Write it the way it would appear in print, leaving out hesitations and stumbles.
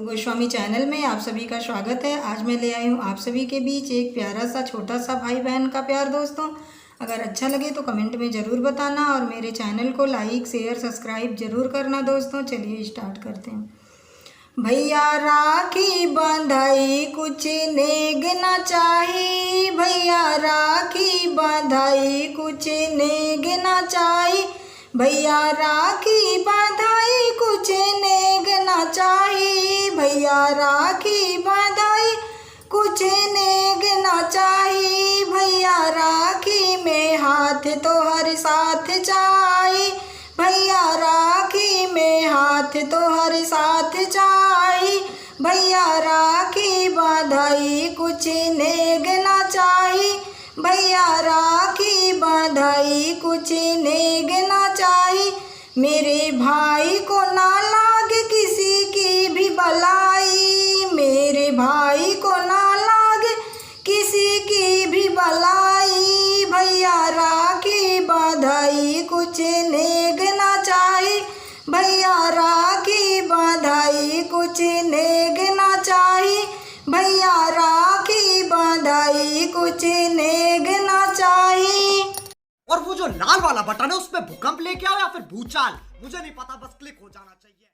Goswami channel में आप सभी का स्वागत है। आज मैं ले आई हूँ आप सभी के बीच एक प्यारा सा छोटा सा भाई बहन का प्यार। दोस्तों, अगर अच्छा लगे तो कमेंट में ज़रूर बताना और मेरे चैनल को लाइक शेयर सब्सक्राइब ज़रूर करना। दोस्तों चलिए स्टार्ट करते हैं। भैया राखी बंधाई कुछ नेग ना चाही, भैया राखी बंधाई कुछ नेग ना चाही, भैया राखी बंधाई कुछ नेग ना चाही, भैया राखी बंधाई कुछ नेग ना चाही, भैया राखी में हाथ तो हर साथ चाही, भैया राखी में हाथ तो हर साथ चाही, भैया राखी बंधाई कुछ नेग ना चाही, भैया राखी बंधाई कुछ नेग ना चाही। मेरे भाई को ना लागे किसी की भी बलाई, मेरे भाई को ना लागे किसी की भी बलाई, भैया राखी बंधाई कुछ नेग ना चाही, भैया राखी बंधाई कुछ नेग ना चाही, भैया राखी बंधाई कुछ नेग ना चाही। और वो जो लाल वाला बटन है उसमें भूकंप लेके आओ या फिर भूचाल, मुझे नहीं पता, बस क्लिक हो जाना चाहिए।